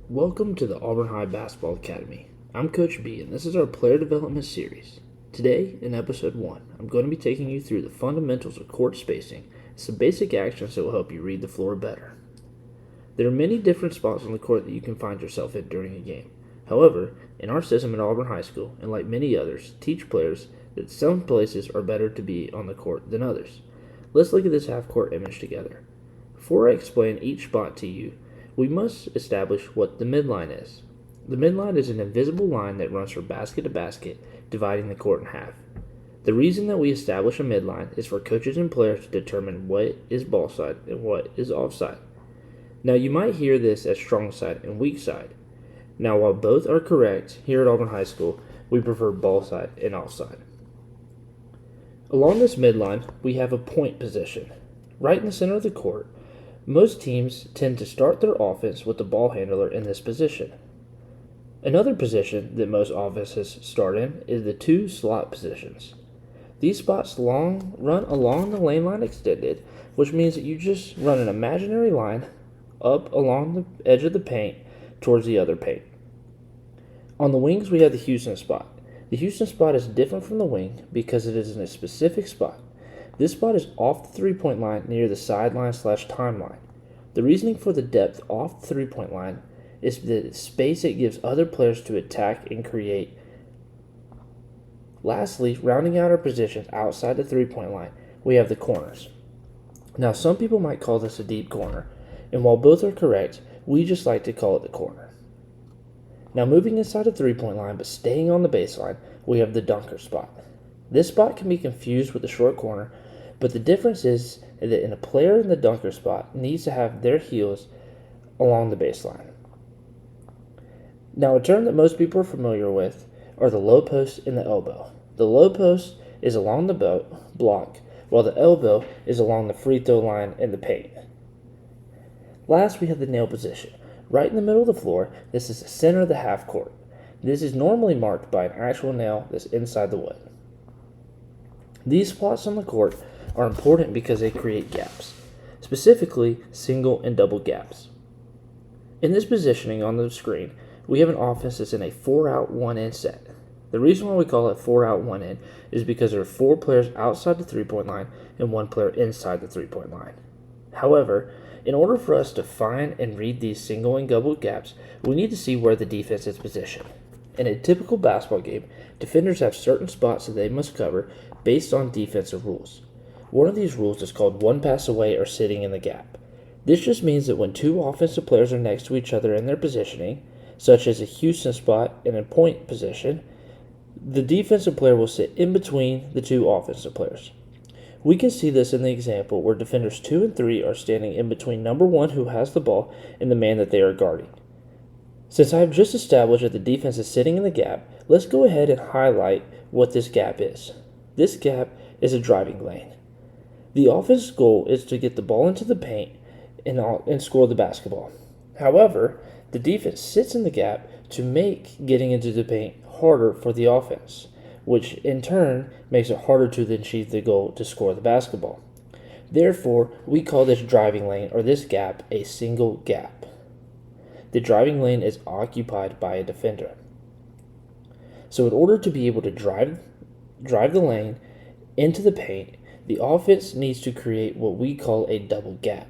Welcome to the Auburn High Basketball Academy. I'm Coach B, and this is our player development series. Today, in episode 1, I'm going to be taking you through the fundamentals of court spacing and some basic actions that will help you read the floor better. There are many different spots on the court that you can find yourself in during a game. However, in our system at Auburn High School, and like many others, teach players that some places are better to be on the court than others. Let's look at this half-court image together. Before I explain each spot to you, we must establish what the midline is. The midline is an invisible line that runs from basket to basket, dividing the court in half. The reason that we establish a midline is for coaches and players to determine what is ball side and what is offside. Now you might hear this as strong side and weak side. Now while both are correct, here at Auburn High School, we prefer ball side and offside. Along this midline, we have a point position. Right in the center of the court, most teams tend to start their offense with the ball handler in this position. Another position that most offenses start in is the two slot positions. These spots run along the lane line extended, which means that you just run an imaginary line up along the edge of the paint towards the other paint. On the wings, we have the Houston spot. The Houston spot is different from the wing because it is in a specific spot. This spot is off the three-point line near the sideline/timeline. The reasoning for the depth off the three-point line is the space it gives other players to attack and create. Lastly, rounding out our positions outside the three-point line, we have the corners. Now, some people might call this a deep corner, and while both are correct, we just like to call it the corner. Now, moving inside the three-point line but staying on the baseline, we have the dunker spot. This spot can be confused with the short corner, but the difference is that a player in the dunker spot needs to have their heels along the baseline. Now, a term that most people are familiar with are the low post and the elbow. The low post is along the block, while the elbow is along the free throw line in the paint. Last, we have the nail position. Right in the middle of the floor, this is the center of the half court. This is normally marked by an actual nail that's inside the wood. These spots on the court are important because they create gaps, specifically single and double gaps. In this positioning on the screen, we have an offense that's in a 4-out, 1-in set. The reason why we call it 4-out, 1-in is because there are 4 players outside the three-point line and 1 player inside the three-point line. However, in order for us to find and read these single and double gaps, we need to see where the defense is positioned. In a typical basketball game, defenders have certain spots that they must cover based on defensive rules. One of these rules is called one pass away or sitting in the gap. This just means that when 2 offensive players are next to each other in their positioning, such as a Houston spot and a point position, the defensive player will sit in between the 2 offensive players. We can see this in the example where defenders 2 and 3 are standing in between number 1 who has the ball and the man that they are guarding. Since I have just established that the defense is sitting in the gap, let's go ahead and highlight what this gap is. This gap is a driving lane. The offense's goal is to get the ball into the paint and score the basketball. However, the defense sits in the gap to make getting into the paint harder for the offense, which in turn makes it harder to achieve the goal to score the basketball. Therefore, we call this driving lane or this gap a single gap. The driving lane is occupied by a defender. So in order to be able to drive the lane into the paint, the offense needs to create what we call a double gap.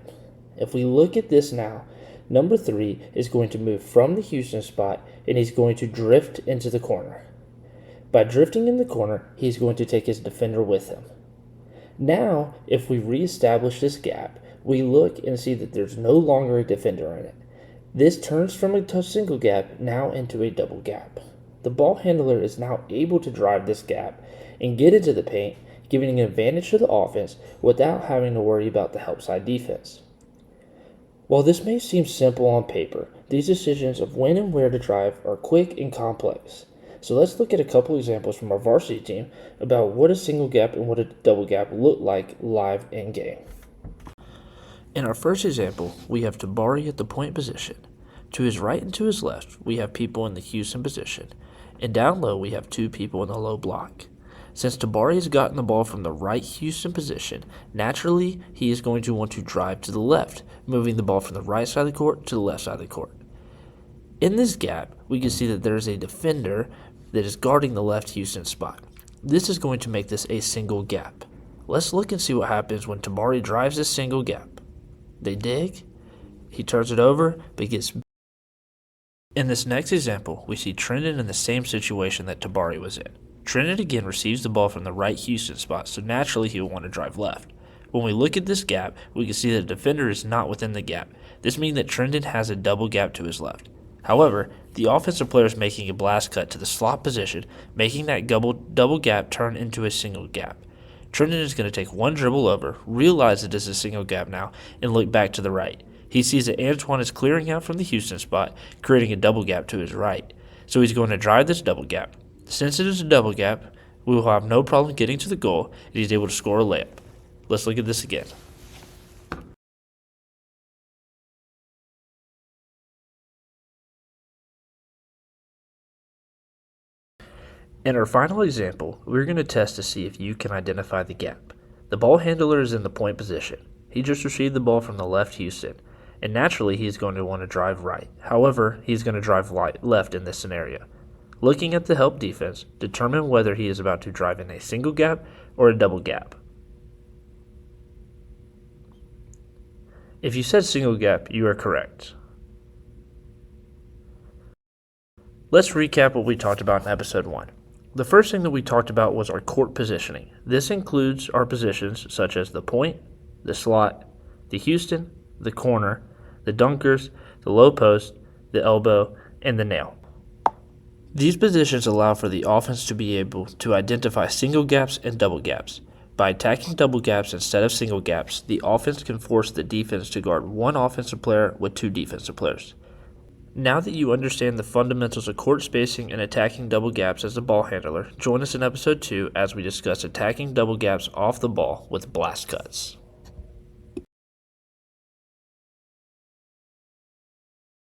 If we look at this now, number 3 is going to move from the Houston spot and he's going to drift into the corner. By drifting in the corner, he's going to take his defender with him. Now, if we reestablish this gap, we look and see that there's no longer a defender in it. This turns from a single gap now into a double gap. The ball handler is now able to drive this gap and get into the paint, giving an advantage to the offense without having to worry about the help side defense. While this may seem simple on paper, these decisions of when and where to drive are quick and complex. So let's look at a couple examples from our varsity team about what a single gap and what a double gap look like live in game. In our first example, we have Tabari at the point position. To his right and to his left, we have people in the Houston position, and down low we have 2 people in the low block. Since Tabari has gotten the ball from the right Houston position, naturally he is going to want to drive to the left, moving the ball from the right side of the court to the left side of the court. In this gap, we can see that there is a defender that is guarding the left Houston spot. This is going to make this a single gap. Let's look and see what happens when Tabari drives this single gap. They dig, he turns it over, but gets. In this next example, we see Trendon in the same situation that Tabari was in. Trendon again receives the ball from the right Houston spot, so naturally he will want to drive left. When we look at this gap, we can see that the defender is not within the gap. This means that Trendon has a double gap to his left. However, the offensive player is making a blast cut to the slot position, making that double gap turn into a single gap. Trendon is going to take one dribble over, realize it is a single gap now, and look back to the right. He sees that Antoine is clearing out from the Houston spot, creating a double gap to his right. So he's going to drive this double gap. Since it is a double gap, we will have no problem getting to the goal, and he's able to score a layup. Let's look at this again. In our final example, we're going to test to see if you can identify the gap. The ball handler is in the point position. He just received the ball from the left Houston, and naturally he's going to want to drive right. However, he's going to drive left in this scenario. Looking at the help defense, determine whether he is about to drive in a single gap or a double gap. If you said single gap, you are correct. Let's recap what we talked about in episode 1. The first thing that we talked about was our court positioning. This includes our positions such as the point, the slot, the Houston, the corner, the dunkers, the low post, the elbow, and the nail. These positions allow for the offense to be able to identify single gaps and double gaps. By attacking double gaps instead of single gaps, the offense can force the defense to guard one offensive player with two defensive players. Now that you understand the fundamentals of court spacing and attacking double gaps as a ball handler, join us in episode 2 as we discuss attacking double gaps off the ball with blast cuts.